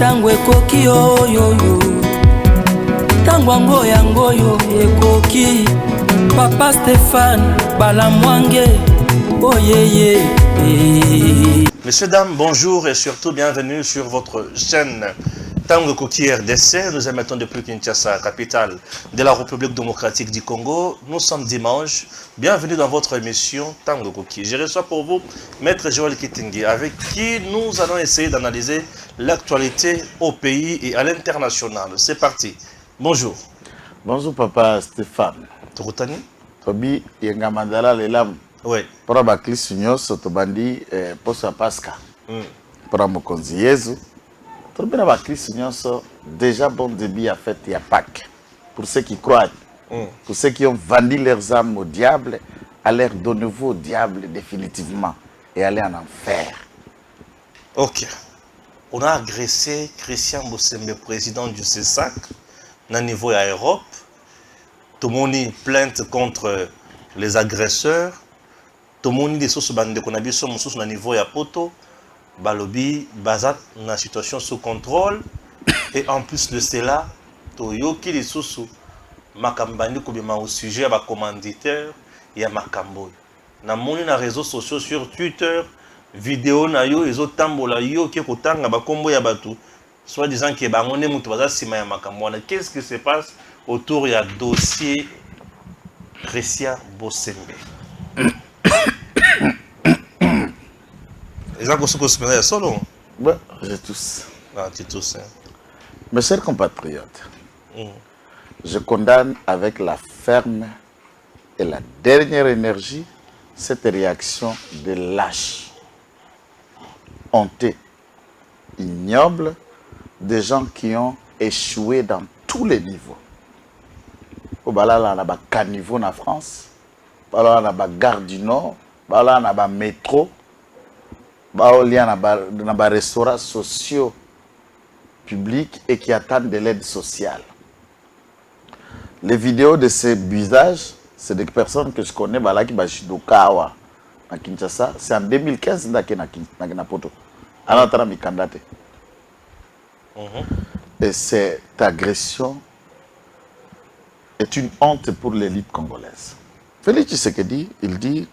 tango ekoki oyoyo tango yangoyo ekoki Papa Stéphane Balamwange oyeye. Messieurs, dames, bonjour et surtout bienvenue sur votre chaîne Tango Koki RDC. Nous émettons depuis Kinshasa, capitale de la République démocratique du Congo. Nous sommes dimanche. Bienvenue dans votre émission Tango Koki. Je reçois pour vous Maître Joël Kitingi, avec qui nous allons essayer d'analyser l'actualité au pays et à l'international. C'est parti. Bonjour. Bonjour Papa Stéphane. Tourutani. Tobi Yengamandala Lelam. Oui. Pour abakli Sunyos, Tobandi, Posa Pasca. Pour Amokonzi Yezu. Tobi abakli Sunyos, déjà bon début à fête et à Pâques. Pour ceux qui croient, pour ceux qui ont vendu leurs âmes au diable, aller de nouveau au diable définitivement et aller en enfer. Ok. On a agressé Christian Bossembe, président du CESAC, au niveau de l'Europe. Tout le monde plainte contre les agresseurs. Tout le monde dit qu'on a vu au niveau de Poto. Balobi, Bazat, une situation sous contrôle. Et en plus de cela, Toyoki les sous Makambani Koubima au sujet à commanditaire et à Makamboy. Dans les réseaux sociaux sur Twitter, vidéo na yo les autres tambola yo qui kotanga ba kombo ya batu soit disant que ba ngone mutu baza sima ya makambo. Qu'est-ce qui se passe autour du dossier Christian Bossembe? Les gens qui sont solo. Ouais, j'ai tous. Ah, tu tous. Mes chers compatriotes, je condamne avec la ferme et la dernière énergie cette réaction de lâche, honteux, ignoble, des gens qui ont échoué dans tous les niveaux. Au balala na ba caniveau en France, balala na ba gare du Nord, balala na ba métro, balala na ba restaurants sociaux publics et qui attendent de l'aide sociale. Les vidéos de ces visages, c'est des personnes que je connais, balaki bashidokawa à Kinshasa, c'est en 2015 na Poto. Anatara mikandate. Et cette agression est une honte pour l'élite congolaise. Félix Tshisekedi, il dit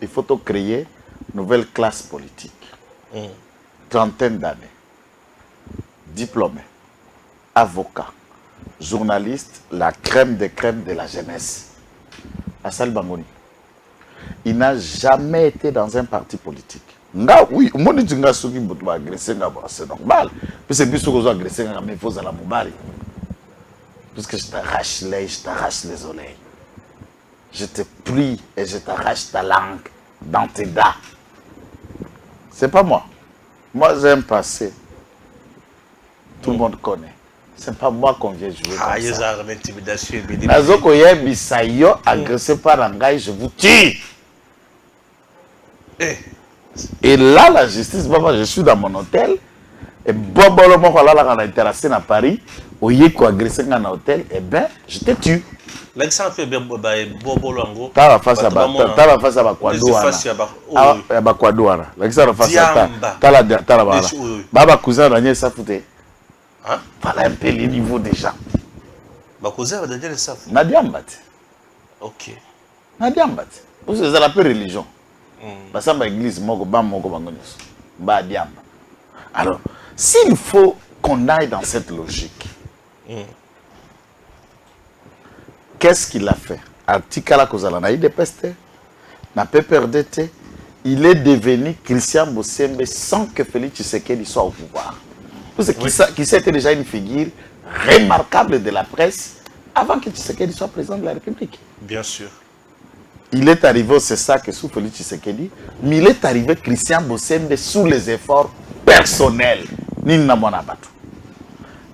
il faut créer une nouvelle classe politique. Trentaine d'années. Diplômés, avocats, journalistes, la crème des crèmes de la jeunesse. Assal Bangoni. Il n'a jamais été dans un parti politique. Oui, moi je dis que je agressé, c'est normal. Puis c'est plus que je agressé, mais il faut à la mobile. Puisque je t'arrache les oreilles. Je te prie et je t'arrache ta langue dans tes dents. C'est pas moi. Moi j'ai un passé. Tout le monde connaît. C'est pas moi qu'on vient jouer comme ça. Azoko Yebisayo, agressé par un gars, je vous tue. Et là, la justice, je suis dans mon hôtel. Et Bobolo, moi, on a intéressé à Paris. Au Yéko agressé dans un hôtel. Eh bien, je te tue. L'exemple fait Bobolo en gros. T'as la face à Bakwadouana. À Bakwadouana. L'exemple face à t'as la Baba cousin Daniel Safouté. Voilà un peu le niveau des gens. Bakousin va Daniel Safouté. Nadiambat. Ok. Nadiambat. Vous avez la religion. Parce que l'église, alors, s'il faut qu'on aille dans cette logique, qu'est-ce qu'il a fait? Artikala Kozalana, il est pesté, n'a pas perdu, il est devenu Christian Bossembe sans que Félix Tshisekedi soit au pouvoir. Qui c'était déjà une figure remarquable de la presse avant que Tshisekedi soit président de la République. Bien sûr. Il est arrivé au CESAC sous Félix Tshisekedi, mais il est arrivé Christian Bossembe sous les efforts personnels. Nina mwana batu.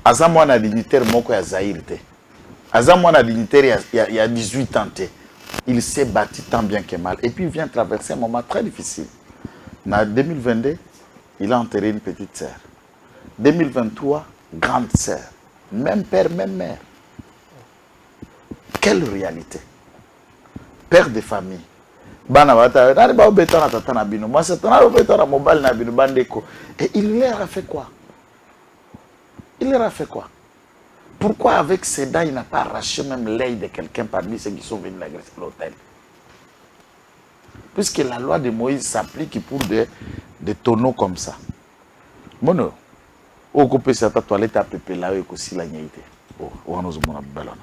Aza mwana dignitaire moko ya Zaïre. Aza mwana dignitaire il y a 18 ans. Il s'est battu tant bien que mal. Et puis il vient traverser un moment très difficile. En 2022, il a enterré une petite sœur. 2023, grande sœur. Même père, même mère. Quelle réalité. Père de famille. Et il leur a fait quoi? Il leur a fait quoi? Pourquoi avec ses dents, il n'a pas arraché même l'œil de quelqu'un parmi ceux qui sont venus l'agresser à l'hôtel? Puisque la loi de Moïse s'applique pour des tonneaux comme ça. Mono, au coupé cette toilette à pépé là, et aussi la niaïté. Oh, on nous a dit balana.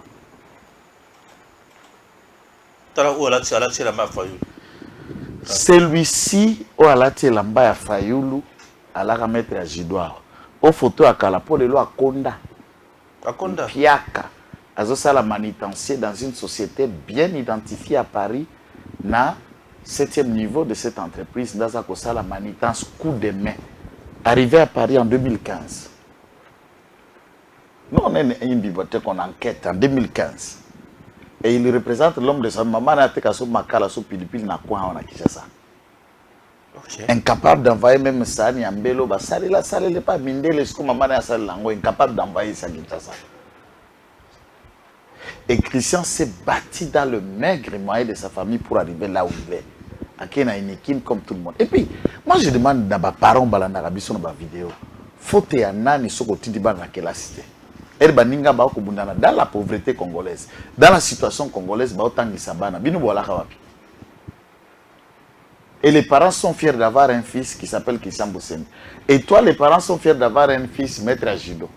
Celui-ci, au alati lamba ya Fayoulou, à la remettre à Jidoir. Au photo à Kalapo, le loi Konda. Akonda. Piaka. Azosa la manitencier dans une société bien identifiée à Paris, na 7e niveau de cette entreprise, dans la manitance coup de main. Arrivé à Paris en 2015. Nous, on est une bibliothèque qu'on enquête en 2015. Et il représente l'homme de sa maman, incapable d'envoyer même Sani Ambelo, il pas mindé, incapable d'envoyer sa Kinshasa. Et Christian s'est bâti dans le maigre moyen de sa famille pour arriver là où il est. Il a une équipe comme tout le monde. Et puis, moi je demande à mes parents dans la vidéo, faut que nani sokoti di bana quelle cité. Dans la pauvreté congolaise, dans la situation congolaise, et les parents sont fiers d'avoir un fils qui s'appelle Christian Bosseni. Et toi, les parents sont fiers d'avoir un fils maître à judo.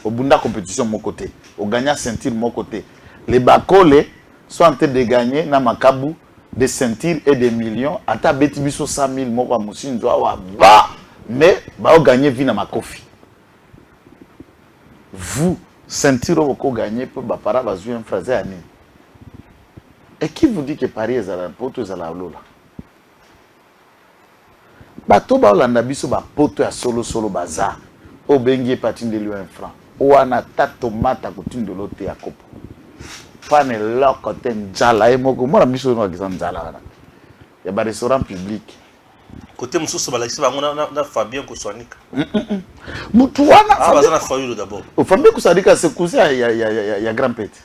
Au Bunda compétition, mon côté. Au gagnant ceinture, mon côté. Les Bakole sont en train de gagner dans Makabu des ceintures et des millions. À ta bête, 100 000, moi, Moussine, mais va gagner vie dans ma coffee. Vous, ceinture, vous gagnez pour ma para, va jouer un phrase à nous. Et qui vous dit que Paris est à la pote, est à la lola? Bato ba olanda biso ba poto ya solo bazar. O bengi patine de lui un franc. O ana tato mata kutine de l'autre ya kopo. Fane lokote njala e moko mona biso no akisa njala wana. Ya ba restaurant public. Côté mususu balakisi bango na Fabien Kouswanika. Mutu wana bazana Fayulu d'abord. O Fabien Kouswanika c'est cousin ya grand pète.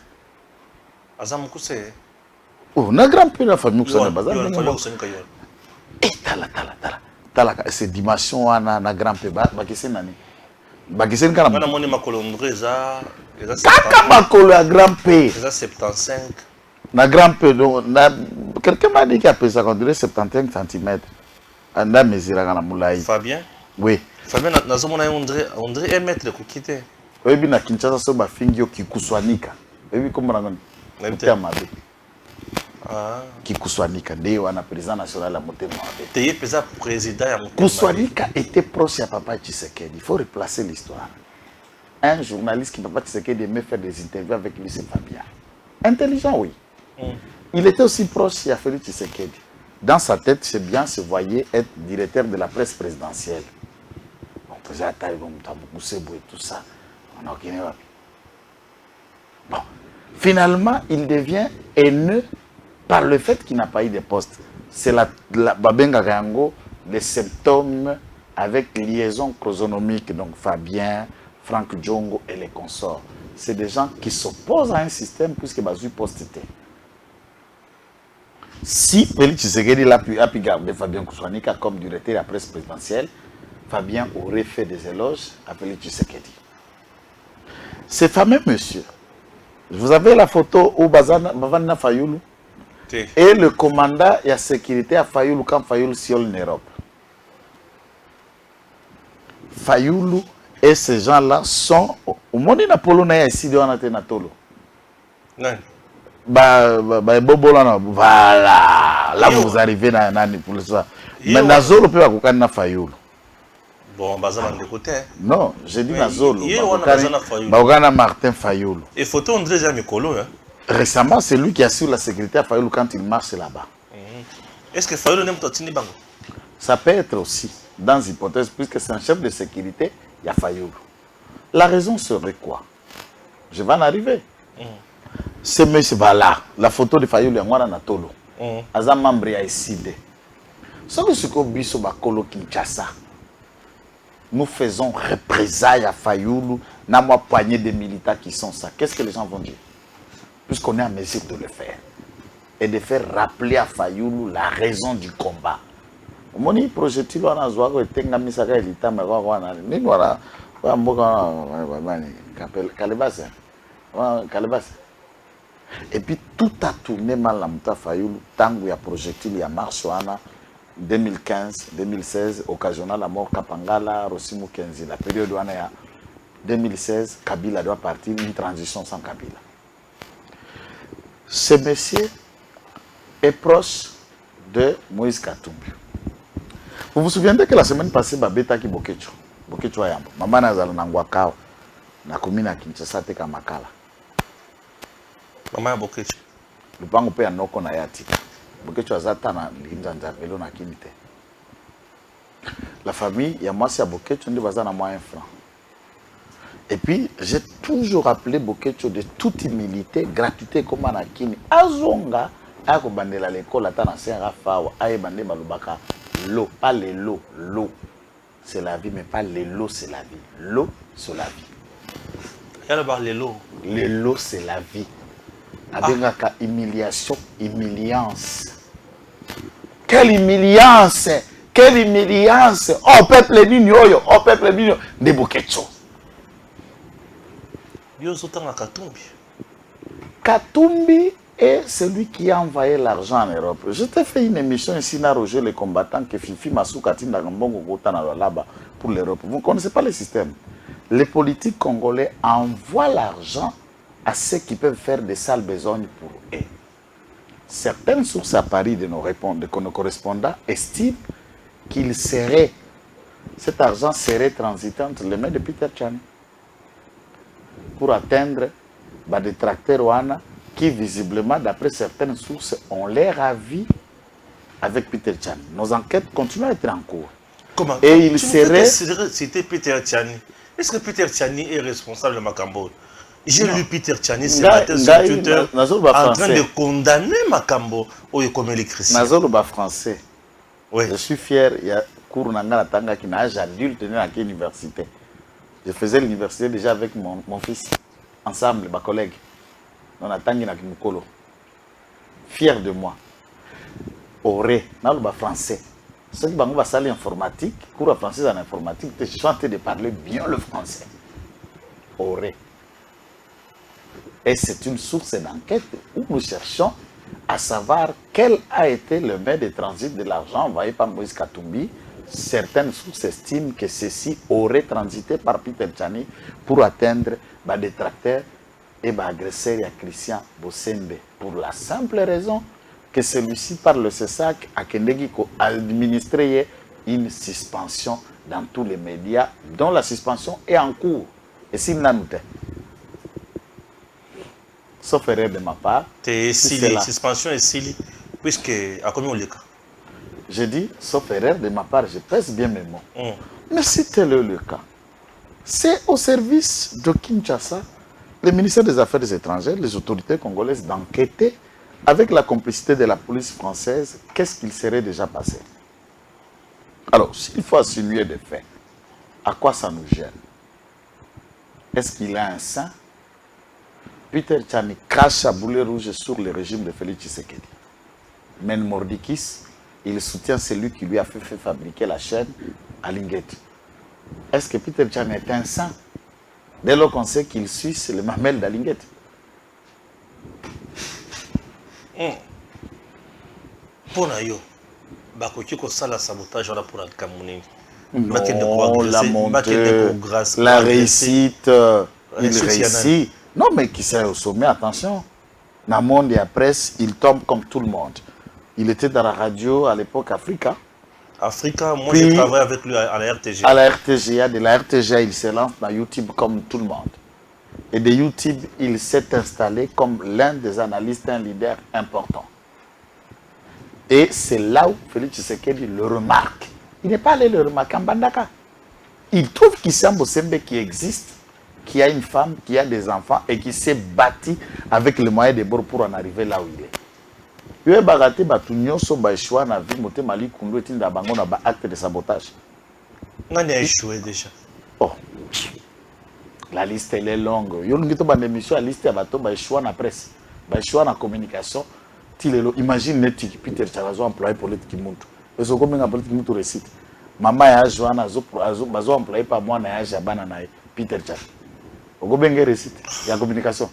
Azam Kousé. Oh na grand pète la famille Kouswanika bazana. Et tala ces dimensions na grand pète bakise nani. Bakise nkana. Bana moni makolo ndreza kaka makolo ya grand pète. Eza 75. Na grand pète quelqu'un m'a dit qu'il a pesé on dirait 75 cm. Anda mesira kana mulai. Fabien? Oui. Fabien nazomona on dirait 1 mètre ko kité. Oyebi na Kinshasa so ba fingio kikuswanika. Oyebi komona ngani? Motema mabe. Ah. Kikuswanika ndio wana président national la motema mabe. Teye pesa président ya motema. Kuswanika était proche à Papa Tshisekedi. Il faut replacer l'histoire. Un journaliste qui Papa Tshisekedi aimait faire des interviews avec lui, c'est Fabien. Intelligent, oui. Il était aussi proche à Félix Tshisekedi. Dans sa tête, c'est bien se voyait être directeur de la presse présidentielle. On faisait la taille, et tout ça. On a bon. Finalement, il devient haineux par le fait qu'il n'a pas eu de poste. C'est la Babenga Rango, les symptômes avec liaison chronosomique, donc Fabien, Franck Djongo et les consorts. C'est des gens qui s'opposent à un système puisque Bazu poste était. Si Félix Tshisekedi a pu garder Fabien Kouswanika comme directeur de la presse présidentielle, Fabien aurait fait des éloges à Félix Tshisekedi. Ce fameux monsieur, vous avez la photo où Bavana Fayoulou et le commandant de la sécurité à Fayoulou quand Fayoulou siole l'Europe. Fayoulou et ces gens-là sont au monde Napolona ici de Anatole. Voilà, là vous arrivez dans Nani pour ça. Mais Nazolo peut pas na Fayoulou. Bon, bazana de côté. Non, j'ai dit Nazolo. Bagana Martin Fayoulou. Et photo André Jamikolo hein. Récemment, c'est lui qui assure la sécurité à Fayoulou quand il marche là-bas. Est-ce que Fayoulou n'aime pas Tini Bango? Ça peut être aussi, dans l'hypothèse, puisque c'est un chef de sécurité, il y a Fayoulou. La raison serait quoi? Je vais en arriver. Ce monsieur va là, la photo de Fayoulou est moi Natolo. Aza membre ya SID. Ce que c'est que biso bakolo Kinshasa. Nous faisons représailles à Fayoulou, n'a moi poignée de militaires qui sont ça. Qu'est-ce que les gens vont dire? Puisqu'on est en mesure de le faire. Et de faire rappeler à Fayoulou la raison du combat. Moni projectile wana zwa ko etenga misaka elita me kwa wana. Ni wala Et puis tout a tourné mal à Mouta Fayoulou, tant qu'il y a projectile, il y a marche, 2015, 2016, occasionnant la mort Kapangala, Rossimo Kenzi. La période où on est à 2016, Kabila doit partir, une transition sans Kabila. Ce monsieur est proche de Moïse Katumbi. Vous vous souvenez que la semaine passée, Babeta qui Bokecho Ayambo, Maman Nazal Nangwakao, na commune à Kinshasa te Kamakala. Maman Bokecho. Le pango pe anoko na yati. Bokecho azata na linjanja velo na kimite. La famille, il y a moi c'est à Bokecho, on dit bazana moins 1 franc. Et puis, j'ai toujours appelé Bokecho de toute humilité, gratuité comme Anakini. Azonga, a bandela l'école, attends, c'est un rafawa, a bandé balubaka. L'eau, pas les lots. L'eau, c'est la vie, mais pas les lots, c'est la vie. L'eau, c'est la vie. Il y a d'abord les lots. Les lots, c'est la vie. Avec humiliation, humiliance. Quelle humiliance! Quelle humiliance! Oh, peuple nini oyo, oh, peuple nini oyo. De Bokecho. Katumbi est celui qui a envoyé l'argent en Europe. Je t'ai fait une émission ici, à Roger les combattants, que Fifi Massoukatine là-bas pour l'Europe. Vous ne connaissez pas le système. Les politiques congolais envoient l'argent à ceux qui peuvent faire des sales besognes pour eux. Certaines sources à Paris de nos correspondants estiment qu'il serait, cet argent serait transité entre les mains de Peter Tchani pour atteindre des tracteurs Wana qui visiblement, d'après certaines sources, ont l'air avis avec Peter Tchani. Nos enquêtes continuent à être en cours. Comment? Et il serait... C'était Peter Tchani. Est-ce que Peter Tchani est responsable de Makambo? J'ai lu Peter Tchani ce matin sur Twitter en train de condamner Makambo comme les chrétiens. Nazoluba français. Oui. Je suis fier, il y a cours Nangala Tanga qui n'a jamais adulte à l'université. Je faisais l'université déjà avec mon fils, ensemble, ma collègue. On a tangi na Kimukolo. Fier de moi. Oré, Naluba français. Ceux qui vont salle informatique, cours français en informatique, je suis en train de parler bien le français. Oré. Et c'est une source d'enquête où nous cherchons à savoir quel a été le maître de transit de l'argent envoyé par Moïse Katumbi. Certaines sources estiment que ceci aurait transité par Peter Tchani pour atteindre des tracteurs et agresseurs à Christian Bosembe. Pour la simple raison que celui-ci, par le CESAC, a administré une suspension dans tous les médias, dont la suspension est en cours. Et s'il n'a noté, sauf erreur de ma part, la suspension est sili, puisque à combien on le cas? Je dis, sauf erreur de ma part, je pèse bien mes mots. Mais si tel est le cas, c'est au service de Kinshasa, le ministère des Affaires étrangères, les autorités congolaises, d'enquêter avec la complicité de la police française, qu'est-ce qu'il serait déjà passé? Alors, s'il faut assumer des faits, à quoi ça nous gêne? Est-ce qu'il a un sein? Peter Tchani crache à boulet rouge sur le régime de Félix Tshisekedi. Men Mordikis, il soutient celui qui lui a fait fabriquer la chaîne à Linguette. Est-ce que Peter Tchani est un saint? Dès lors qu'on sait qu'il suce le mamel d'Alinguette. Pour yo, ça la sabotage pour Al-Kamouni. Non, la montée, la réussite, il réussit. Non, mais qui sait au sommet, attention. Dans le monde et la presse, il tombe comme tout le monde. Il était dans la radio à l'époque Africa. Africa, moi j'ai travaillé avec lui à la RTGA. À la RTGA, de la RTGA, il se lance dans YouTube comme tout le monde. Et de YouTube, il s'est installé comme l'un des analystes, un leader important. Et c'est là où Félix Tshisekedi le remarque. Il n'est pas allé le remarquer en Bandaka. Il trouve qu'il y a un Bosembe qui existe, qui a une femme, qui a des enfants et qui s'est bâti avec les moyens de bord pour en arriver là où il est. Il a baraté Batunyoso Baishwa na vie moté Mali Kundu et Tinda Bango na acte de sabotage. On a échoué déjà. Oh, la liste elle est longue. Il y a une émission à liste à Bato Baishwa na presse, Baishwa na communication. Imagine Peter Chalazo employé politique Kimuntu. Et ce combien de politique Kimuntu récite. Maman ya Joana bazo employé par moi na ya Jabana na Peter Chan. Ogo benge récite ya communication.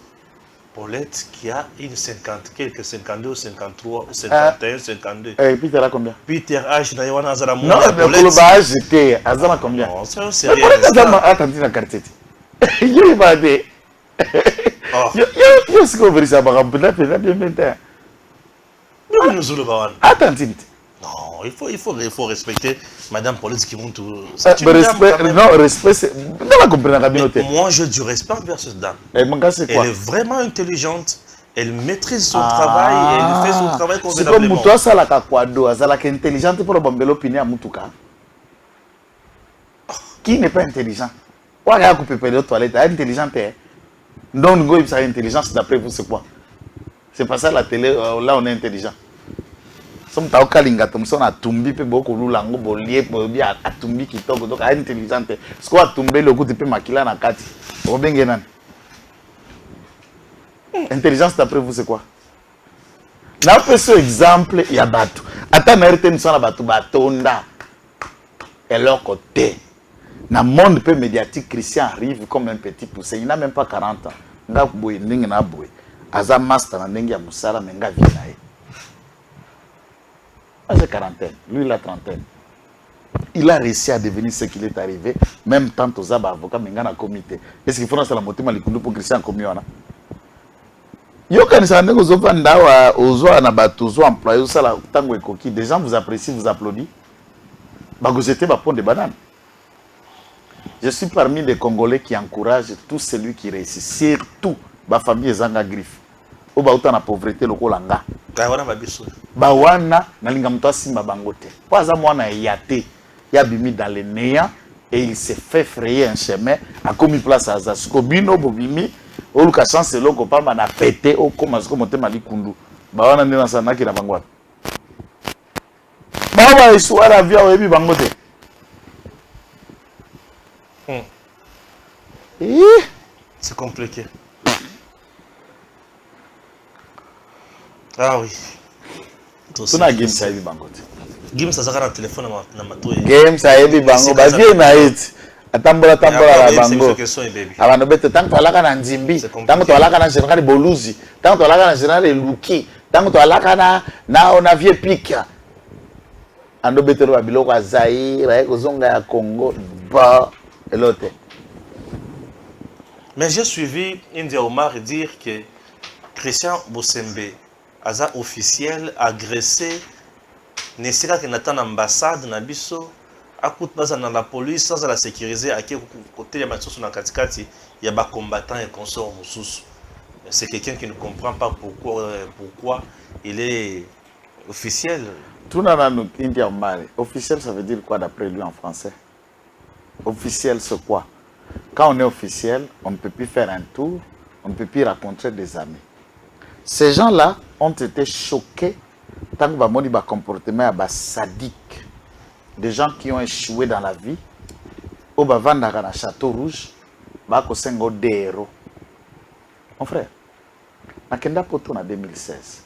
Paulette qui a une 50, quelques 52, 53, 51, 52. Peter a combien? Peter H. na Yoana Azala Non, mais le ba j'étais Azala combien? Non, c'est sérieux. Attends, na quartier. Yo va de. Yo ce qu'on veut ça va peut-être bien maintenant. Mais nous le bawan. Attends. Non, il faut respecter Madame Paulette qui vont tout. Respect, c'est. Dans la communauté. Moi, j'ai du respect vers cette dame. Elle est vraiment intelligente. Elle maîtrise son travail et elle fait son travail convenablement. C'est comme toi, ça la kakwado, ça la intelligente pour bomber l'opinion à Mutuka. Qui n'est pas intelligent? Ou à couper les toilettes, intelligente. Donc, go sa intelligence d'après vous, c'est quoi? C'est pas ça la télé, là on est intelligent. Somme ta okalinga tom son atumbi pe boko lulango bolie bobi atumbi kitoko donc intelligente. Ce quoi atumbe le coup de pe makila na kati. Robenge nan. Intelligence d'après vous c'est quoi? Na pe ce exemple ya batu. Ata na RTN son na batu batonda. Et leur côté. Na monde peu médiatique Christian arrive comme un petit poussé. Il n'a même pas 40 ans. Nga boy ndenge na boy. Aza master na ndenge ya musala menga vinae. J'ai quarantaine, lui il a trentaine. Il a réussi à devenir ce qu'il est arrivé, même tant aux avocats, mais il y a un comité. Est-ce qu'il faut que la moitié de pour Christian comme il y a des gens vous apprécient, vous applaudissent. Vous êtes pas des bananes. Je suis parmi les Congolais qui encouragent tout celui qui réussit, surtout ma famille Zanga Griffe. Ou autant la pauvreté lokolanga. Bawana nalinga mto simba bangote. Kwa za mwana yate ya bimi dans le néant et il s'est fait frayer un chemin a commis place à Zaskobino bobimi oluka chance loko pamba na pété au koma sko motema likundu. Bawana ndina sana ki na bangwa. Baba histoire via oyebi bangote. C'est compliqué. Ah oui. Tuna game sa yebi bangote. Game sa zaka na téléphone na matoye. Game sa yebi bango ba vie na it. Atambola la bango. Abantu bete tanto alaka na nzimbi, tanto alaka na général Boluzi, tanto alaka na général Luki, tanto alaka na vie pika. Ando bete ro biloko Zaire, ko zonga ya Congo ba elote. Mais j'ai suivi India Omar dire que Christian Bosembe Aza officiel agressé ne sera que n'attend l'ambassade na biso à coûte dans la police sans la sécuriser à quel côté il y a match na katikati il y a ba combattants et consorts mususu. C'est quelqu'un qui ne comprend pas pourquoi il est officiel. Tout n'a pas India Omar. Officiel ça veut dire quoi d'après lui en français? Officiel c'est quoi? Quand on est officiel, on ne peut plus faire un tour, on ne peut plus rencontrer des amis. Ces gens-là ont été choqués tant que bamoni ba comportement ba sadique, des gens qui ont échoué dans la vie, au bavanda na Château Rouge, ba ko sengo dero. Mon frère, na kenda poto na 2016.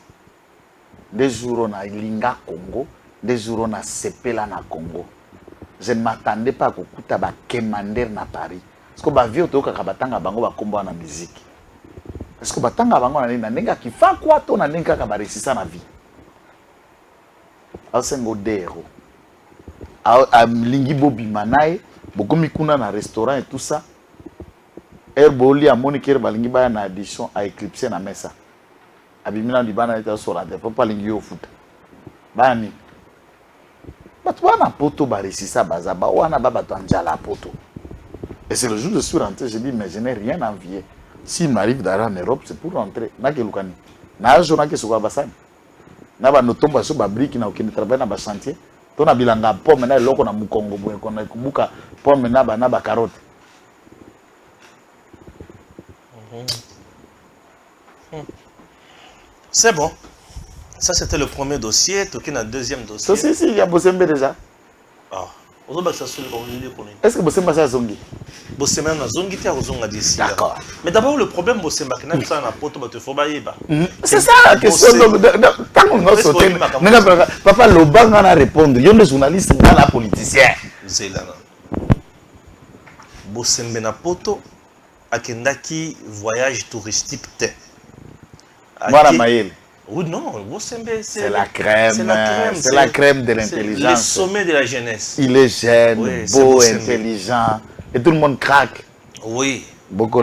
Des jours on a Ilinga Congo, des jours on a Sepela na Congo. Je ne m'attendais pas à kuta ba Kemander na Paris. Parce que ba vie otoka kabatanga bango ba kombo na musique. Est-ce que batanga bango na nenga ki fa quoi to na nenga ka ba réussir na vie. Au sengo dero. A lingi bobi manae, bokomi kuna na restaurant et tout ça. Herboli a moniker ba lingi ba na addition a éclipser na mesa. Abimina di bana eta sur la tête, pas lingi au foot. Bani. Batwana poto ba réussir ça baza ba wana ba batanja la poto. Et c'est le jour où je suis rentré, j'ai dit mais je n'ai rien envié. S'il m'arrive d'aller en Europe, c'est pour rentrer. Nakelukani. Na jona ke sokwa basani. Na ba notomba so ba brique na okende travailler na ba chantier. To na bilanga pomme na eloko na mukongo boye kona kubuka pomme na ba carotte. C'est bon. Ça c'était le premier dossier, toki na deuxième dossier. So si il y a Bosembe déjà. Ah. Est-ce que Bosemba ça zongi? Bosemba na zongi ti azonga d'ici. D'accord. Mais d'abord le problème Bosemba que na ça na poto ba te faut ba yeba. C'est ça la question. Tant qu'on a sauté. Papa Lobanga na répondre. Il y a des journalistes, il y a des politiciens. c'est là. Bosembe na poto akendaki voyage touristique te. Voilà Maël. Oui, non, Bosembe c'est la crème. C'est la crème de l'intelligence. Le sommet de la jeunesse. Il est jeune, oui, beau, intelligent. Et tout le monde craque. Oui. Beaucoup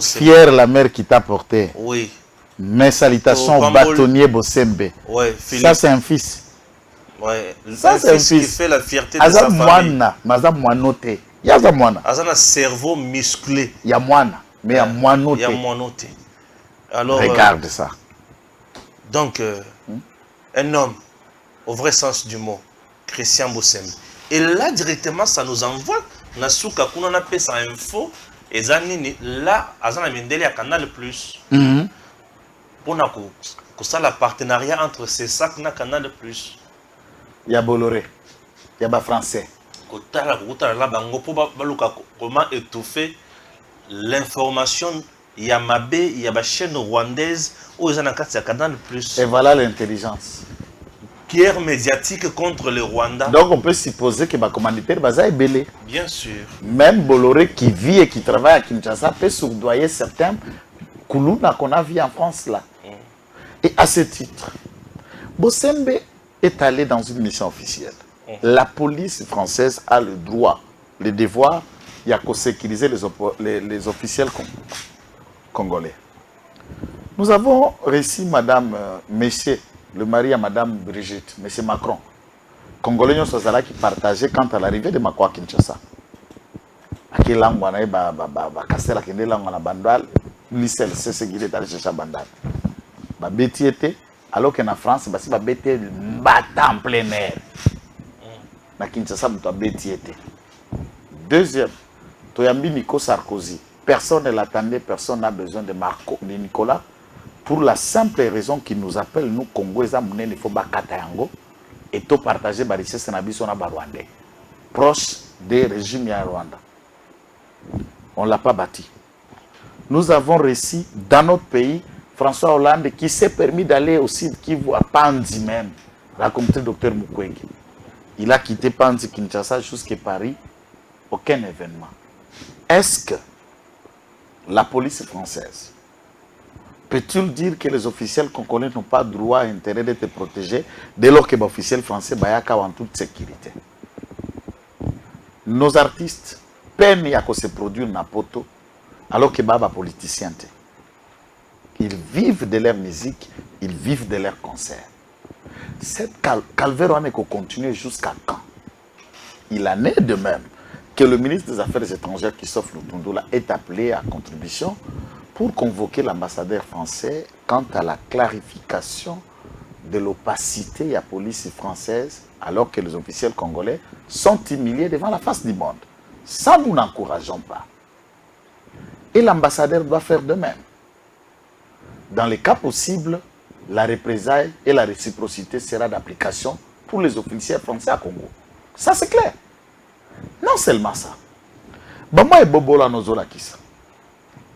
fier la mère qui t'a porté. Oui. Mes salutations au bâtonnier Bosembe. Oui, ça c'est un fils. Ouais. Ça c'est un fils qui fait la fierté de sa famille. Il y a un cerveau musclé. Il y a moine, mais il y a moinoté. Il y a moinoté. Alors regarde ça. Donc un homme au vrai sens du mot, Christian Bosembe. Et là, directement, ça nous envoie. Nasuka, qu'on a fait sa info. Et là, Azana Mendele a Canal Plus. Pour ça, le partenariat entre ces sacs et Canal Plus. Il y a Bolloré. Il y a français. Comment étouffer l'information. Il y a Mabé, il y a la chaîne rwandaise. Où ils ont un Canal Plus. Et voilà l'intelligence. Guerre médiatique contre le Rwanda. Donc on peut supposer que ma commanditaire est belé. Bien sûr. Même Bolloré qui vit et qui travaille à Kinshasa peut soudoyer certains Koulouna qu'on a vu en France là. Et à ce titre, Bosembe est allé dans une mission officielle. La police française a le droit, le devoir, il y a qu'à sécuriser les officiels congolais. Nous avons reçu Madame Messier, le mari à Madame Brigitte, M. Macron, Congolais qui partageait quant à l'arrivée de Macron à Kinshasa. Alors qu'en France, c'est en plein air. Na Kinshasa, deuxième, Toyambi Nico Sarkozy. Personne ne l'attendait, personne n'a besoin de Nicolas. Pour la simple raison qu'il nous appelle, nous, Congolais, il faut Katayango et tout partager la richesse Rwandais, proche des régimes à Rwanda. On ne l'a pas bâti. Nous avons réussi dans notre pays François Hollande qui s'est permis d'aller au site Kivu à Panzi même, raconter le docteur Mukwege. Il a quitté Panzi Kinshasa jusqu'à Paris, aucun événement. Est-ce que la police française peut-il dire que les officiels congolais n'ont pas droit et intérêt d'être protégés dès lors que les officiels français sont en toute sécurité? Nos artistes peinent à se produire dans poto alors que les politiciens. Ils vivent de leur musique, ils vivent de leurs concerts. Cette calvaire on est continuer jusqu'à quand? Il en est de même que le ministre des Affaires étrangères qui s'offre le Tundula est appelé à contribution pour convoquer l'ambassadeur français quant à la clarification de l'opacité de la police française alors que les officiels congolais sont humiliés devant la face du monde. Ça, nous n'encourageons pas. Et l'ambassadeur doit faire de même. Dans les cas possibles, la représailles et la réciprocité sera d'application pour les officiels français à Congo. Ça, c'est clair. Non seulement ça. Bama et Bobola Nozola Kissa.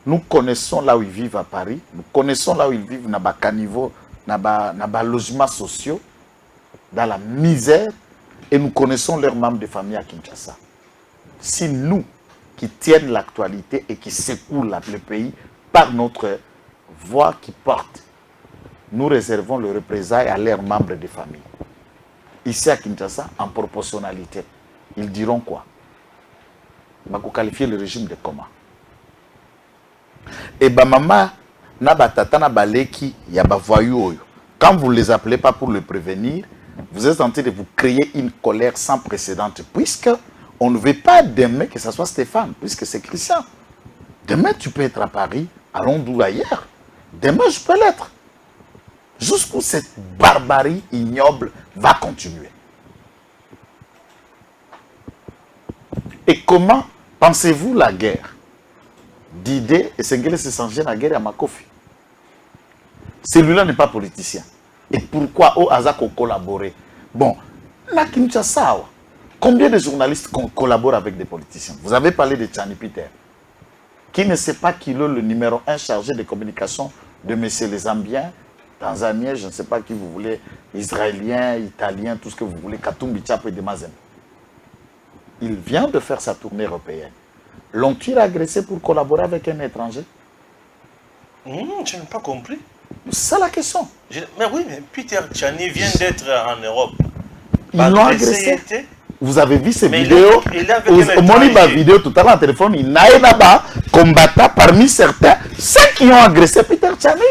Nous connaissons là où ils vivent à Paris, nous connaissons là où ils vivent dans les caniveaux, dans les logements sociaux, dans la misère, et nous connaissons leurs membres de famille à Kinshasa. Si nous, qui tiennent l'actualité et qui secouent le pays par notre voix qui porte, nous réservons le représailles à leurs membres de famille. Ici à Kinshasa, en proportionnalité, ils diront quoi? Ils vont qualifier le régime de comment? Et maman, na batata na baleki ya bavoyou. Quand vous ne les appelez pas pour le prévenir, vous êtes en train de vous créer une colère sans précédent, puisque on ne veut pas demain que ce soit Stéphane, puisque c'est Christian. Demain, tu peux être à Paris, à Londres ou ailleurs. Demain, je peux l'être. Jusqu'où cette barbarie ignoble va continuer. Et comment pensez-vous la guerre d'idées et Sengele se changer la guerre à Makofi? Celui-là n'est pas politicien. Et pourquoi Azako collaborer? Bon, na Kinshasa, combien de journalistes collaborent avec des politiciens? Vous avez parlé de Tchani Peter, qui ne sait pas qu'il est le numéro 1 chargé de communication de M. Les Zambiens Tanzaniens, je ne sais pas qui vous voulez, Israéliens, Italiens, tout ce que vous voulez, Katumbi Tchapo et Demazem. Il vient de faire sa tournée européenne. L'ont-ils agressé pour collaborer avec un étranger? Je n'ai pas compris. C'est ça la question. Mais oui, mais Peter Tchani vient d'être en Europe. Ils l'ont agressé. Vous avez vu ces vidéos? Au Moniba vidéo tout à l'heure en téléphone, il n'a pas combattant parmi certains, ceux qui ont agressé Peter Tchani.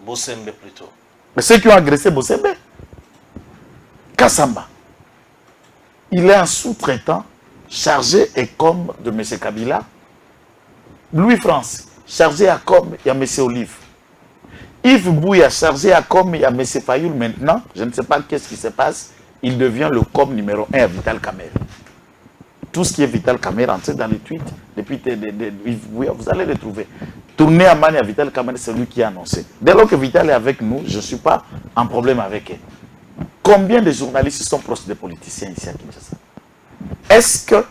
Bossembe plutôt. Mais ceux qui ont agressé Bossembe. Kassamba. Il est un sous-traitant chargé et comme de M. Kabila. Louis France, chargé à comme il y a M. Olive. Yves Bouya, chargé à comme il y a M. Fayoul maintenant. Je ne sais pas qu'est-ce qui se passe. Il devient le com numéro 1 à Vital Kamerhe. Tout ce qui est Vital Kamerhe, entrez dans les tweets, depuis Yves Bouya, vous allez le trouver. Tournez à Mani à Vital Kamerhe, c'est lui qui a annoncé. Dès lors que Vital est avec nous, je ne suis pas en problème avec elle. Combien de journalistes sont proches des politiciens ici à Kinshasa? Est-ce que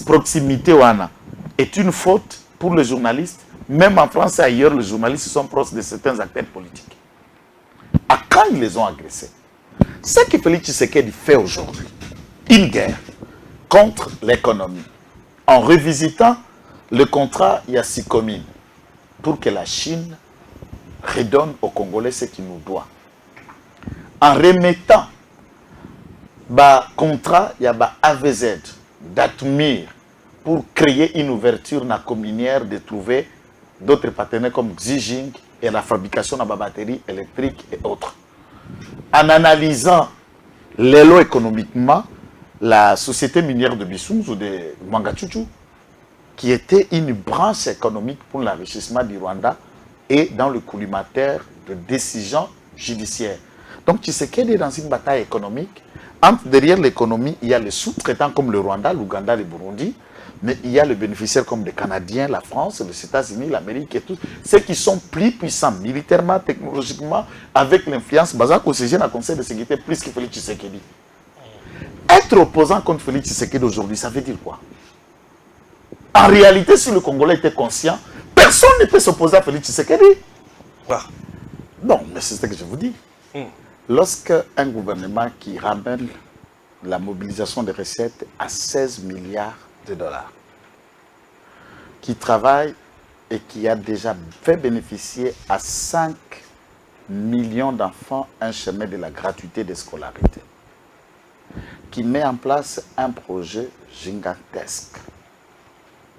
proximité Wana est une faute pour les journalistes? Même en France et ailleurs, les journalistes sont proches de certains acteurs politiques. À quand ils les ont agressés? Ce que Félix Tshisekedi fait aujourd'hui, une guerre contre l'économie, en revisitant le contrat Yassikomine pour que la Chine redonne aux Congolais ce qu'il nous doit. En remettant le contrat AVZ d'Atmir pour créer une ouverture dans la communière de trouver d'autres partenaires comme Xijing et la fabrication de batteries électriques et autres. En analysant l'élo économiquement, la société minière de Bissou ou de Mwangachuchu, qui était une branche économique pour l'enrichissement du Rwanda et dans le collimateur de décisions judiciaires. Donc Tshisekedi est dans une bataille économique. Derrière l'économie, il y a les sous-traitants comme le Rwanda, l'Ouganda, le Burundi, mais il y a les bénéficiaires comme les Canadiens, la France, les États-Unis, l'Amérique et tout. Ceux qui sont plus puissants militairement, technologiquement, avec l'influence, Bazak au CG, dans le Conseil de sécurité, plus que Félix Tshisekedi. Être opposant contre Félix Tshisekedi aujourd'hui, ça veut dire quoi? En réalité, si le Congolais était conscient, personne ne peut s'opposer à Félix Tshisekedi. Non, mais c'est ce que je vous dis. Lorsque un gouvernement qui ramène la mobilisation des recettes à 16 milliards de dollars, qui travaille et qui a déjà fait bénéficier à 5 millions d'enfants un chemin de la gratuité de scolarité, qui met en place un projet gigantesque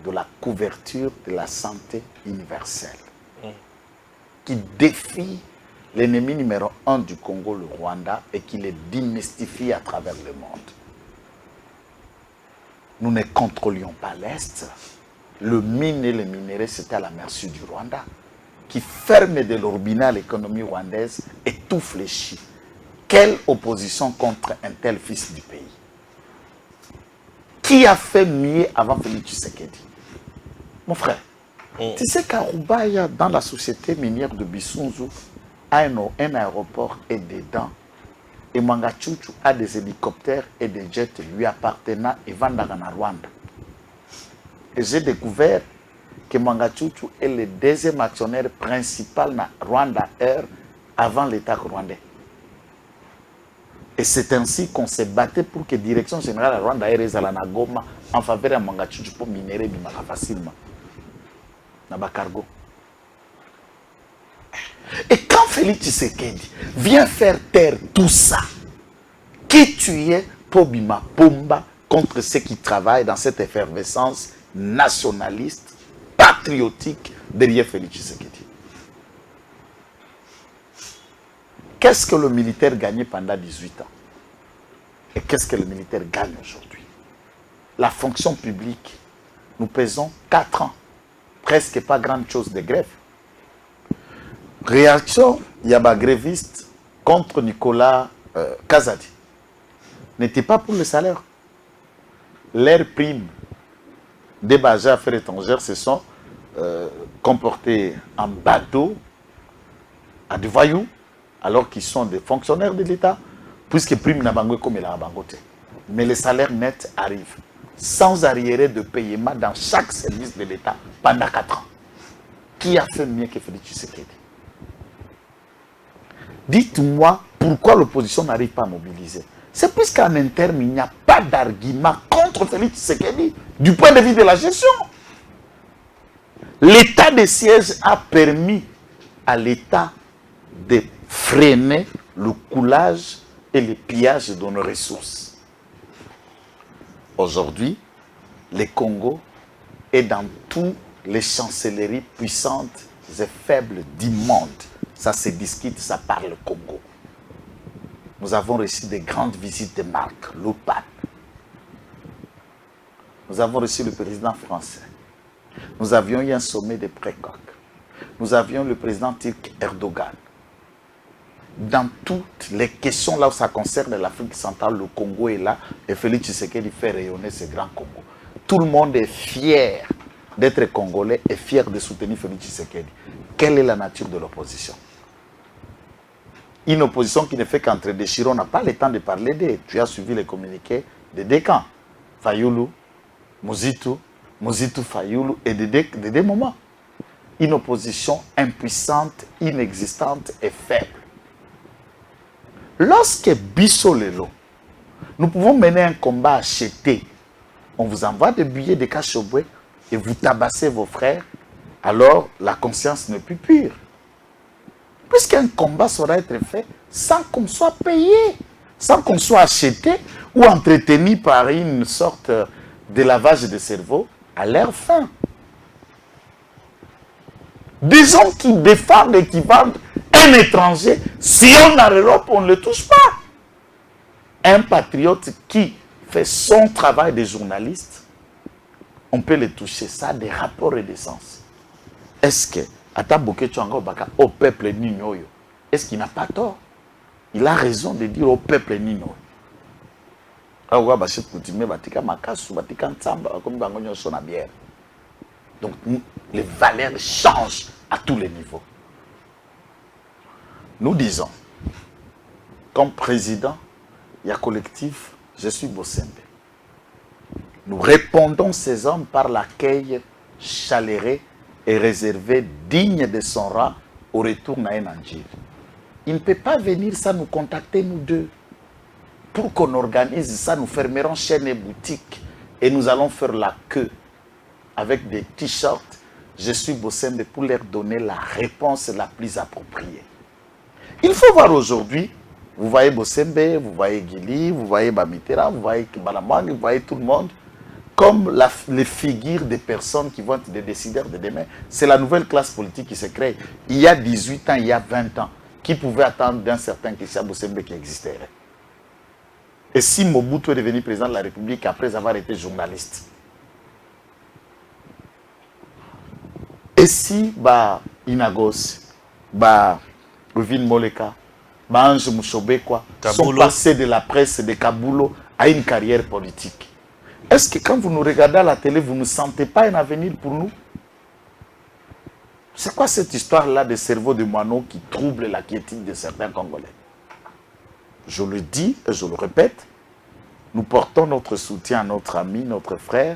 de la couverture de la santé universelle, qui défie l'ennemi numéro 1 du Congo, le Rwanda, et qui les démystifie à travers le monde. Nous ne contrôlions pas l'Est. Le mine et le minerai, c'était à la merci du Rwanda, qui ferme de l'orbinet à l'économie rwandaise et tout fléchit. Quelle opposition contre un tel fils du pays? Qui a fait mieux avant Félix Tshisekedi? Mon frère, tu sais qu'Arubaya, dans la société minière de Bissunzu, a un aéroport et dedans, et Mwangachuchu a des hélicoptères et des jets lui appartenant et vendant en Rwanda. Et j'ai découvert que Mwangachuchu est le deuxième actionnaire principal dans Rwanda Air avant l'État rwandais. Et c'est ainsi qu'on s'est battu pour que la direction générale de Rwanda Air ait à Goma en faveur de Mwangachuchu pour minérer Bimaka facilement. Dans le cargo. Et quand Félix Tshisekedi vient faire taire tout ça, qui tuait Pobima Pomba contre ceux qui travaillent dans cette effervescence nationaliste, patriotique derrière Félix Tshisekedi? Qu'est-ce que le militaire gagnait pendant 18 ans? Et qu'est-ce que le militaire gagne aujourd'hui? La fonction publique, nous pesons 4 ans. Presque pas grande chose de grève. Réaction, il y a des grévistes contre Nicolas Kazadi. N'était pas pour le salaire. Leurs primes des bagages à affaires étrangères se sont comportés en bateau à des voyous, alors qu'ils sont des fonctionnaires de l'État, puisque prime n'a pas comme il a bangoté. Mais les salaires nets arrivent sans arriéré de paiement dans chaque service de l'État pendant 4 ans. Qui a fait mieux que Félix Tshisekedi? Dites-moi pourquoi l'opposition n'arrive pas à mobiliser. C'est puisqu'en interne, il n'y a pas d'argument contre Félix Tshisekedi du point de vue de la gestion. L'état de siège a permis à l'État de freiner le coulage et le pillage de nos ressources. Aujourd'hui, le Congo est dans toutes les chancelleries puissantes et faibles du monde. Ça se discute, ça parle le Congo. Nous avons reçu des grandes visites de marque, le pape. Nous avons reçu le président français. Nous avions eu un sommet de Précoq. Nous avions le président turc Erdogan. Dans toutes les questions là où ça concerne l'Afrique centrale, le Congo est là et Félix Tshisekedi fait rayonner ce grand Congo. Tout le monde est fier d'être congolais et fier de soutenir Félix Tshisekedi. Quelle est la nature de l'opposition? Une opposition qui ne fait qu'entre-déchirer, on n'a pas le temps de parler d'eux. Tu as suivi les communiqués de deux camps, Fayoulou, Mozitu Fayoulou et de deux moments. Une opposition impuissante, inexistante et faible. Lorsque Bissolelo, nous pouvons mener un combat acheté, on vous envoie des billets de Kachobwe et vous tabassez vos frères, alors la conscience n'est plus pure. Puisqu'un combat saura être fait sans qu'on soit payé, sans qu'on soit acheté ou entretenu par une sorte de lavage de cerveau à leur fin. Des gens qui défendent et qui vendent un étranger, si on a l'Europe, on ne le touche pas. Un patriote qui fait son travail de journaliste, on peut le toucher. Ça a des rapports et des sens. Est-ce que au peuple Ninoyo, est-ce qu'il n'a pas tort? Il a raison de dire au peuple Ninoyo. Donc les valeurs changent à tous les niveaux. Nous disons, comme président, il y a collectif, je suis Bossembe. Nous répondons ces hommes par l'accueil chaleureux et réservé, digne de son rang, au retour Naënanjir. Il ne peut pas venir sans nous contacter, nous deux. Pour qu'on organise ça, nous fermerons chaîne et boutique et nous allons faire la queue avec des t-shirts. Je suis Bossembe pour leur donner la réponse la plus appropriée. Il faut voir aujourd'hui, vous voyez Bossembe, vous voyez Guili, vous voyez Bamitera, vous voyez Kibalamang, vous voyez tout le monde, comme les figures des personnes qui vont être des décideurs de demain. C'est la nouvelle classe politique qui se crée. Il y a 18 ans, il y a 20 ans, qui pouvait attendre d'un certain Christian Bossembe qui existerait. Et si Mobutu est devenu président de la République après avoir été journaliste? Et si Inagos, Ruvin Moleka, Ange Mouchobekwa sont passés de la presse de Kabulo à une carrière politique? Est-ce que quand vous nous regardez à la télé, vous ne sentez pas un avenir pour nous? C'est quoi cette histoire-là de cerveau de moineau qui trouble la quiétude de certains Congolais? Je le dis et je le répète, nous portons notre soutien à notre ami, notre frère,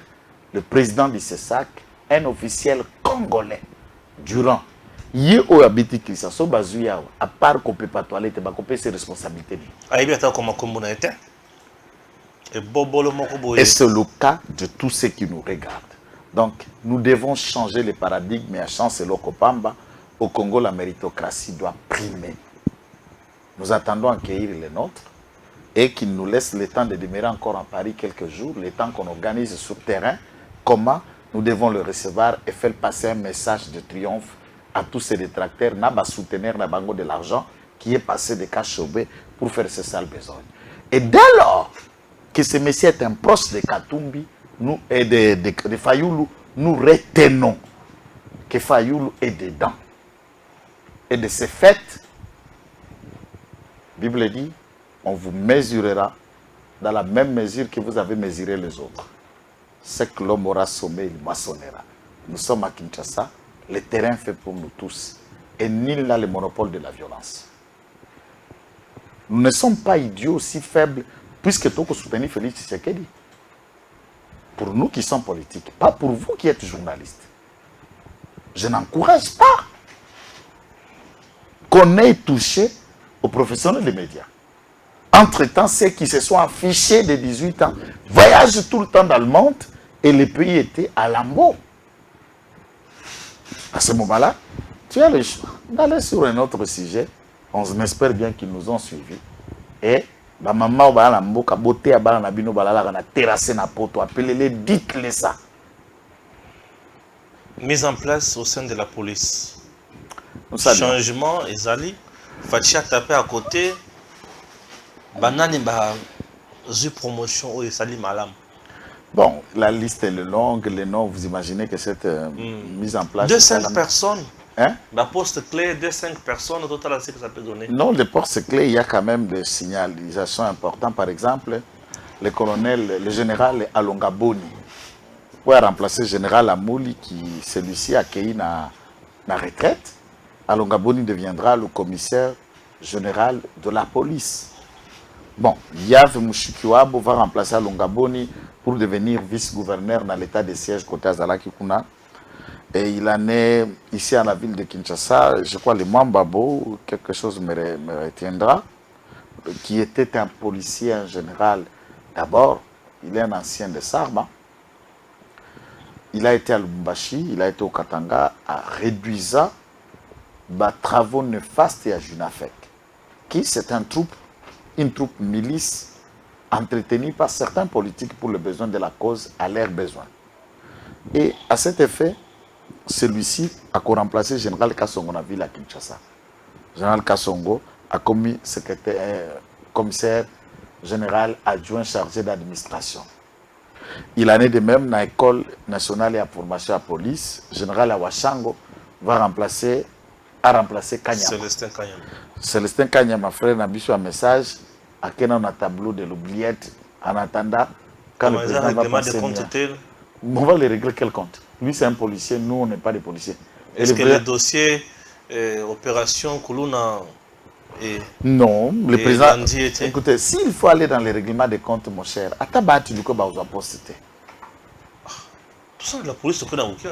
le président du CESAC, un officiel congolais, durant. Il à part qu'on ne peut pas toiletter, on peut ses responsabilités. Et c'est le cas de tous ceux qui nous regardent. Donc, nous devons changer le paradigme et à chance et l'Okopamba. Au Congo, la méritocratie doit primer. Nous attendons accueillir les nôtres et qu'ils nous laissent le temps de demeurer encore en Paris quelques jours, le temps qu'on organise sur terrain, comment nous devons le recevoir et faire passer un message de triomphe à tous ces détracteurs, n'a soutenir n'a bango de l'argent qui est passé de Kachobé pour faire ce sale besoin. Et dès lors que ce monsieur est un proche de Katumbi nous, et de Fayoulou, nous retenons que Fayoulou est dedans. Et de ce fait, la Bible dit, on vous mesurera dans la même mesure que vous avez mesuré les autres. C'est que l'homme aura sommé, il moissonnera. Nous sommes à Kinshasa, le terrain fait pour nous tous. Et nul n'a le monopole de la violence. Nous ne sommes pas idiots aussi faibles, puisque tout soutenir Félix Tshisekedi. Pour nous qui sommes politiques, pas pour vous qui êtes journalistes. Je n'encourage pas qu'on ait touché aux professionnels des médias. Entre-temps, ceux qui se sont affichés de 18 ans voyagent tout le temps dans le monde et le pays était à lambeau. À ce moment-là, tu as le choix d'aller sur un autre sujet. On espère bien qu'ils nous ont suivis. Et ma maman va à lambeau, kaboté à bala nabino balala na terrassé na poto, appelez-les, dites-les ça. Mise en place au sein de la police. Changement, ezali. Fatia tapé à côté. Banani ba zu promotion ou sali malam. Bon, la liste est longue, les noms, vous imaginez que cette mise en place... 2-5 personnes. Hein? La poste clé, 2-5 personnes, au total, c'est que ça peut donner. Non, les postes clés, il y a quand même des signalisations importantes. Par exemple, le colonel, le général Alonga Boni, pour remplacer le général Amouli, qui celui-ci a accueilli na retraite. Alonga Boni deviendra le commissaire général de la police. Bon, Yav Mouchikiwabo va remplacer Alonga Boni pour devenir vice-gouverneur dans l'état de siège côté Azalaki Kuna. Et il en est ici à la ville de Kinshasa, je crois, le Mwambabo, quelque chose me retiendra, qui était un policier en général. D'abord, il est un ancien de Sarma. Il a été à Lubumbashi, il a été au Katanga, à réduisant des travaux néfastes à Junafek, qui c'est une troupe milice entretenue par certains politiques pour le besoin de la cause, à leurs besoins. Et à cet effet, celui-ci a remplacé le général Kassongo dans la ville à Kinshasa. Le général Kassongo a commis commissaire général adjoint chargé d'administration. Il en est de même dans l'école nationale et à formation à police. Le général Awashango a remplacé Kanyama. Célestin Kanyama. Célestin Kanyama, frère, n'a un message à quel on a tableau de l'oubliette en attendant quand le président va passer. On va les régler quel compte? Lui, c'est un policier, nous, on n'est pas des policiers. Est-ce que le dossier opération Koulouna et... Non, le président... était... Écoutez, s'il faut aller dans les règlements des comptes, mon cher, à Tabati, du coup, bah, vous avez posté. Tout ça, la police,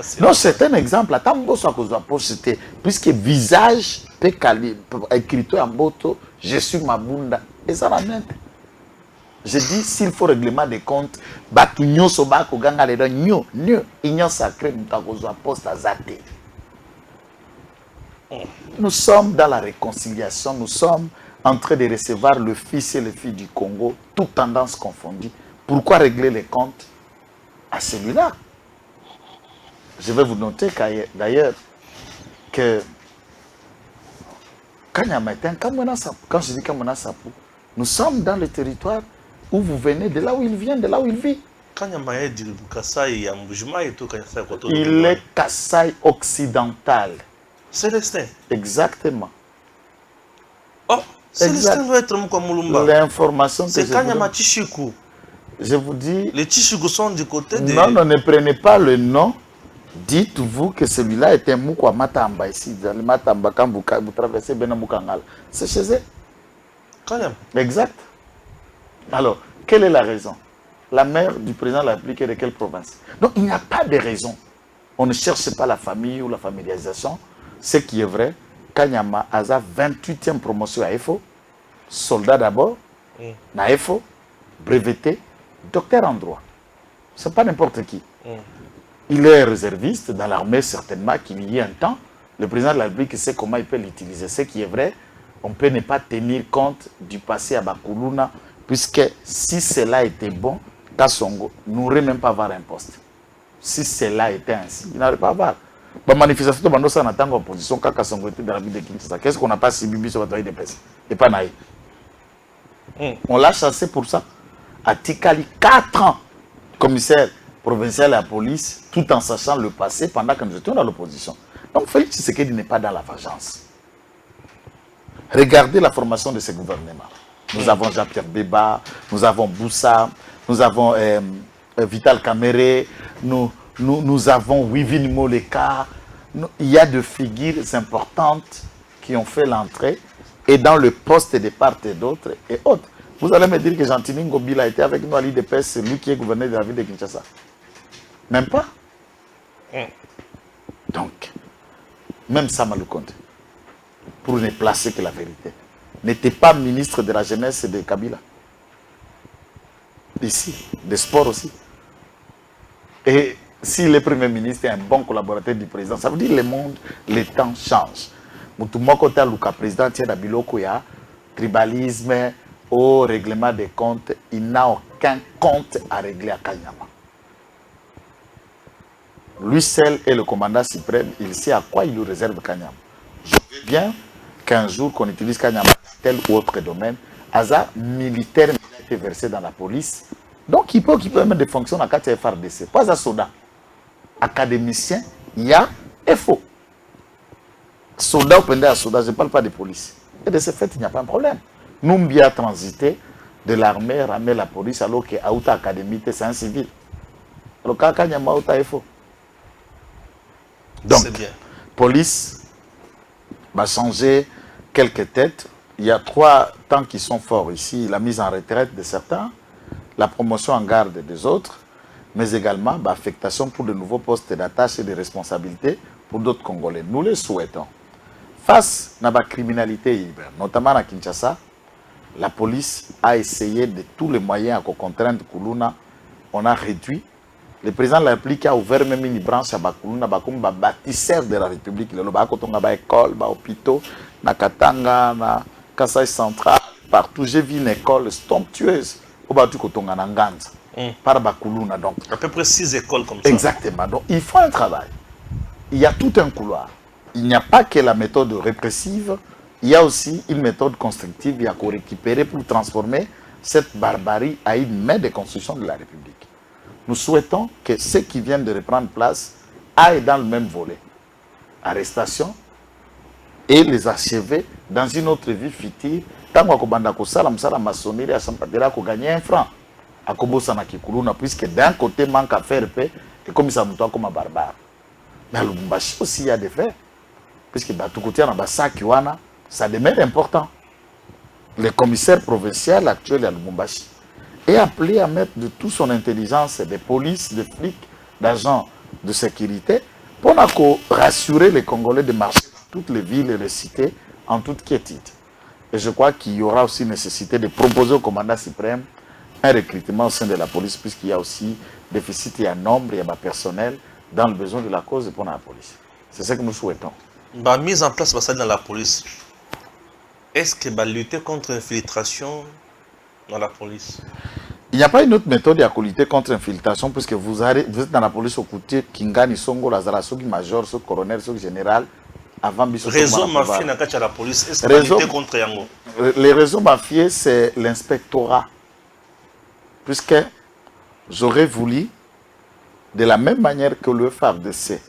c'est non, c'est un exemple. À Tambo, ça vous a posté. Puisque visage, écriture en boto, je suis ma bunda. Et ça l'amène. Je dis, s'il faut règlement des comptes, Batunyo Sobako Ganga les Nyo, Ignon sacré, Mutagozo poste à Zate. Nous sommes dans la réconciliation, nous sommes en train de recevoir le fils et les filles du Congo, toutes tendances confondues. Pourquoi régler les comptes à celui-là? Je vais vous noter d'ailleurs que quand je dis Kamana Sapou, nous sommes dans le territoire où vous venez, de là où il vient, de là où il vit. Il est Kassai occidental. Célestin. Exactement. Oh, Célestin doit être Mouloumba. L'information que c'est Kanyama Chichikou. Je vous dis... Les Chichikou sont du côté de... Non, ne prenez pas le nom. Dites-vous que celui-là est un Moukwa Matamba ici. Matamba, quand vous traversez Benamoukangal. C'est chez eux. Kanyama. Exact. Alors, quelle est la raison? La mère du président de la République est de quelle province? Donc, il n'y a pas de raison. On ne cherche pas la famille ou la familiarisation. Ce qui est vrai, Kanyama a 28e promotion à EFO, soldat d'abord, na EFO, breveté, docteur en droit. Ce n'est pas n'importe qui. Il est réserviste dans l'armée, certainement, qu'il y ait un temps. Le président de la République sait comment il peut l'utiliser. Ce qui est vrai, on peut ne pas tenir compte du passé à Bakuluna, puisque si cela était bon, Kassongo n'aurait même pas avoir un poste. Si cela était ainsi, il n'aurait pas avoir. La manifestation de Bandosa n'a pas opposition quand Kassongo était dans la ville de Kinshasa. Qu'est-ce qu'on n'a pas subi sur la de presse? Et pas naïf. On l'a chassé pour ça. À Tikali, 4 ans, commissaire provincial à la police, tout en sachant le passé pendant que nous étions dans l'opposition. Donc Félix Tshisekedi n'est pas dans la vengeance. Regardez la formation de ce gouvernement. Nous avons Jean-Pierre Beba, nous avons Boussa, nous avons Vital Kamere, nous avons Wivin Moleka. Il y a de figures importantes qui ont fait l'entrée et dans le poste de part et d'autre et autres. Vous allez me dire que Gentini Ngobila a été avec nous à l'IDPS, c'est lui qui est gouverneur de la ville de Kinshasa. Même pas. Donc, même ça m'a le compte. Pour ne placer que la vérité. n'était pas ministre de la jeunesse de Kabila. Ici, des sports aussi. Et si le Premier ministre est un bon collaborateur du président, ça veut dire que le monde, les temps changent. Moutoumoko Taluka, président Tiena Biloko, il y a tribalisme, au règlement des comptes, il n'a aucun compte à régler à Kanyama. Lui seul est le commandant suprême, il sait à quoi il lui réserve Kanyama. Je veux bien qu'un jour qu'on utilise Kanyama dans tel ou autre domaine, Aza militaire a été versé dans la police, donc il peut occuper même des fonctions dans la FRDC, pas à soldat. Académicien, il y a FO. Soldat ou pendant à soldat, je ne parle pas de police. Et de ce fait, il n'y a pas de problème. Numbi a transité de l'armée, ramener la police, alors que Aouta Académie, c'est un civil. Alors quand il y a Aouta FO. Donc, police va changer quelques têtes. Il y a 3 temps qui sont forts ici. La mise en retraite de certains, la promotion en garde des autres, mais également l'affectation pour de nouveaux postes d'attache et de responsabilité pour d'autres Congolais. Nous les souhaitons. Face à la criminalité, notamment à Kinshasa, la police a essayé de tous les moyens à contraindre Koulouna. On a réduit. Le président de la République a ouvert même une branche à Bakuluna, comme bâtisseur de la République. Il y a des écoles, des hôpitaux, na Katanga, na Kasaï Central, partout. J'ai vu une école somptueuse au Batu Kotonga na Nganza, par Bakuluna. Donc, à peu près 6 écoles comme ça. Exactement. Donc, il faut un travail. Il y a tout un couloir. Il n'y a pas que la méthode répressive, il y a aussi une méthode constructive. Il y a qu'à récupérer pour transformer cette barbarie à une main de construction de la République. Nous souhaitons que ceux qui viennent de reprendre place aillent dans le même volet. Arrestation et les achever dans une autre vie fictive. Tant qu'on a la maçonnerie, à gagner un franc. À Kobosa na Kikuluna, puisque d'un côté manque à faire paix, et comme ça nous comme un barbare. Mais à Lubumbashi aussi il y a des faits. Puisque tout côté ça demeure important. Le commissaire provincial actuel à Lubumbashi est appelé à mettre de toute son intelligence des polices, des flics, d'agents de sécurité pour rassurer les Congolais de marcher dans toutes les villes et les cités en toute quiétude. Et je crois qu'il y aura aussi nécessité de proposer au commandant suprême un recrutement au sein de la police, puisqu'il y a aussi déficit, il y a nombre, il y a personnel dans le besoin de la cause pour la police. C'est ce que nous souhaitons. La mise en place dans la police, est-ce que lutter contre l'infiltration dans la police? Il n'y a pas une autre méthode à lutter contre l'infiltration, puisque vous êtes dans la police au côté Kingani Songo, Lazara, Soki major, Soki colonel, Soki général, avant Bissot. Réseau mafieux dans la police, est-ce que lutter contre Yango? Les réseaux mafieux, c'est l'inspectorat. Puisque j'aurais voulu, de la même manière que le FARDC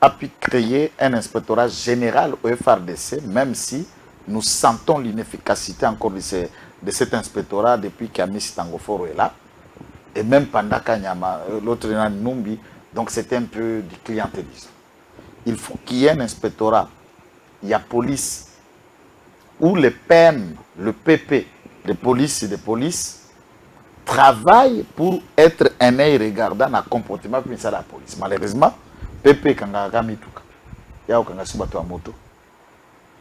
a pu créer un inspectorat général au FARDC, même si nous sentons l'inefficacité encore de cet inspectorat depuis qu'Amis Tangoforo est là, et même pendant Kanyama, l'autre Numbi, donc c'est un peu du clientélisme. Il faut qu'il y ait un inspectorat, il y a police, où le PM, le PP de police et de police travaillent pour être un œil regardant dans le comportement de la police. Malheureusement, PP Kangaka Mituka, il y a aucun subato à moto.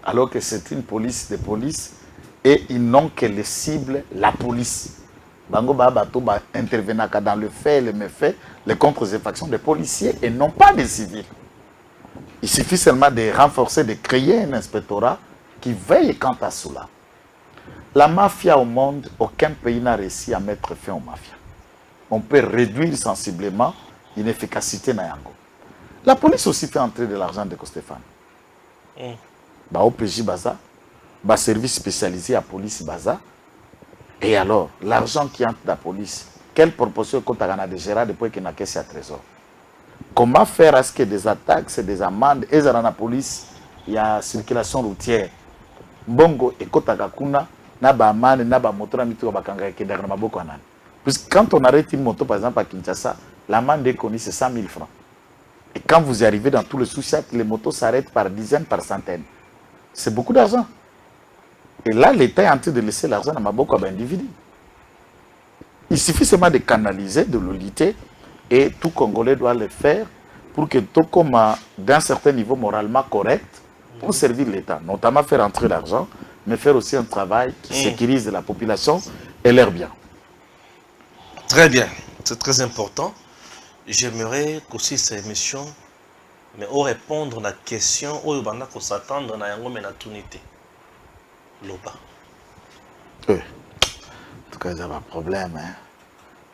Alors que c'est une police de police et ils n'ont que les cibles, la police. Bango Babato intervenant dans le fait, les méfaits, les contre-effections des policiers et non pas des civils. Il suffit seulement de renforcer, de créer un inspectorat qui veille quant à cela. La mafia au monde, aucun pays n'a réussi à mettre fin aux mafias. On peut réduire sensiblement l'inefficacité de Yango. La police aussi fait entrer de l'argent de Stéphane. OPJ Baza, service spécialisé à police Baza. Et alors, l'argent qui entre dans la police, quelle proportion compte à de gérer depuis qu'il n'a qu'à à trésor? Comment faire à ce que des attaques, des amendes, et dans la police, il y a circulation routière. Bongo et Kotakakuna, Naba amande, Naba moto, Namitu, Bakanga, qui est dans ma boko. Puisque quand on arrête une moto, par exemple à Kinshasa, l'amende est connue, c'est 100 000 francs. Et quand vous arrivez dans tout le sous-sac, les motos s'arrêtent par dizaines, par centaines. C'est beaucoup d'argent. Et là, l'État est en train de laisser l'argent dans ma boko à l'individu. Il suffit seulement de canaliser, de le lutter, et tout Congolais doit le faire pour que tout comme d'un certain niveau moralement correct, pour servir l'État, notamment faire entrer l'argent, mais faire aussi un travail qui sécurise la population et leur bien. Très bien, c'est très important. J'aimerais qu'aussi cette émission, mais au répondre à la question, où il faut s'attendre à la tunité. Loba. Oui. En tout cas, il y a un problème. Hein?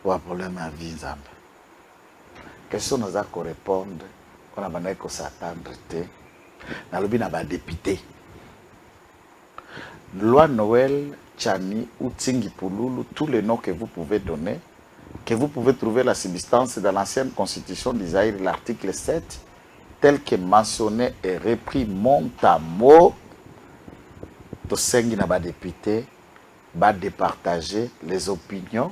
Il y a un problème à vie. Question nous a qu'on répondre, on a besoin de s'attendre. Dans le but, on a député. Loi Noël, Tchani ou Tsingi Pouloulou, tous les noms que vous pouvez donner, que vous pouvez trouver la substance dans l'ancienne constitution d'Israël, l'article 7, tel que mentionné et repris mot à mot, to sengi na ba député, va départager les opinions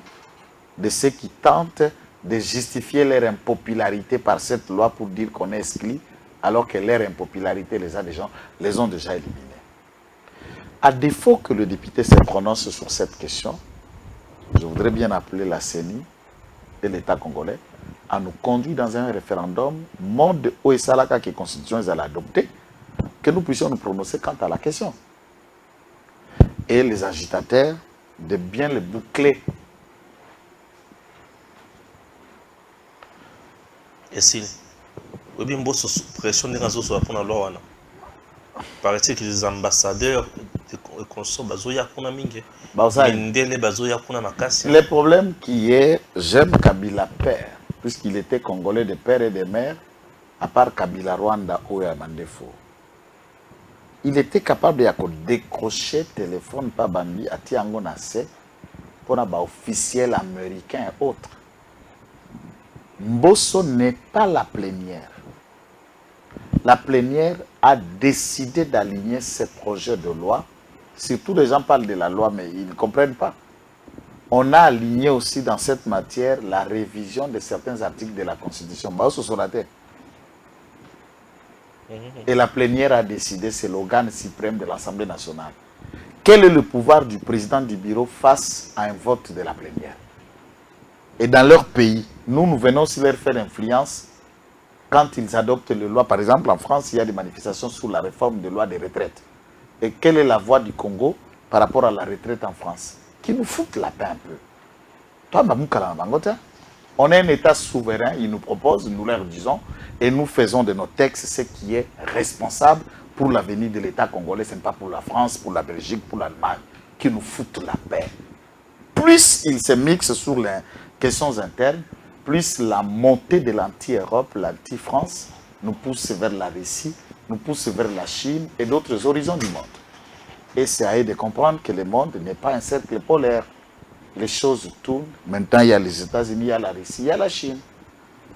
de ceux qui tentent de justifier leur impopularité par cette loi pour dire qu'on est exclu, alors que leur impopularité les ont déjà éliminés. À défaut que le député se prononce sur cette question, je voudrais bien appeler la CENI et l'État congolais à nous conduire dans un référendum monde Oesalaka qui est constitution à l'adopter, que nous puissions nous prononcer quant à la question. Et les agitateurs de bien le boucler. Et si vous avez une pression de la loi, paraît-il que les ambassadeurs de conso bazoya kuna mingi. Le problème qui est, j'aime Kabila père, puisqu'il était congolais de père et de mère, à part Kabila Rwanda ou Mandefo. Il était capable de décrocher le téléphone par Bambi à Tiango Nassé pour un officiel américain et autres. Mbosso n'est pas la plénière. La plénière a décidé d'aligner ce projet de loi. Surtout les gens parlent de la loi, mais ils ne comprennent pas. On a aligné aussi dans cette matière la révision de certains articles de la Constitution. Et la plénière a décidé, c'est l'organe suprême de l'Assemblée nationale. Quel est le pouvoir du président du bureau face à un vote de la plénière? Et dans leur pays, nous venons aussi leur faire influence quand ils adoptent les lois. Par exemple, en France, il y a des manifestations sur la réforme des lois des retraites. Et quelle est la voix du Congo par rapport à la retraite en France? Qui nous foutent la paix un peu. Toi, on est un État souverain, ils nous proposent, nous leur disons, et nous faisons de nos textes ce qui est responsable pour l'avenir de l'État congolais. Ce n'est pas pour la France, pour la Belgique, pour l'Allemagne, qui nous foutent la paix. Plus ils se mixent sur les questions internes, plus la montée de l'anti-Europe, l'anti-France, nous pousse vers la Russie, nous pousse vers la Chine et d'autres horizons du monde. Et c'est à eux de comprendre que le monde n'est pas un cercle polaire. Les choses tournent. Maintenant, il y a les États-Unis, il y a la Russie, il y a la Chine.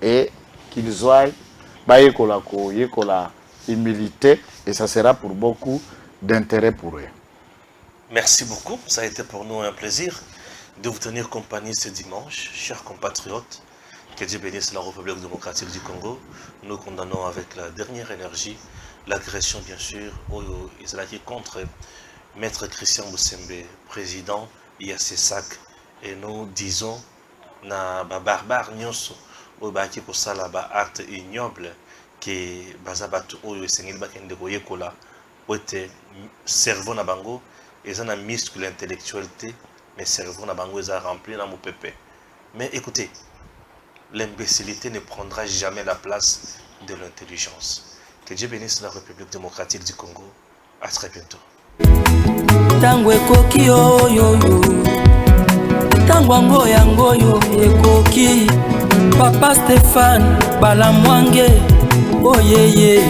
Et qu'ils soient, humilité, et ça sera pour beaucoup d'intérêt pour eux. Merci beaucoup. Ça a été pour nous un plaisir de vous tenir compagnie ce dimanche, chers compatriotes. Que Dieu bénisse la République démocratique du Congo. Nous condamnons avec la dernière énergie l'agression, bien sûr, israélienne contre Maître Christian Boussembe, président IACSAC. Et nous disons, na barbare nyonso, au baki pour ça là acte ignoble, que bazabatu oyo sengeli bakende koyekola, ote cerveau na bango, et ça na muscle l'intellectualité, mais cerveau na bango est rempli dans mon pépé. Mais écoutez, l'imbécilité ne prendra jamais la place de l'intelligence. Que Dieu bénisse la République démocratique du Congo. À très bientôt. Tango ekoki oyo tango ngoyo ekoki Papa Stéphane Balamwange oyeye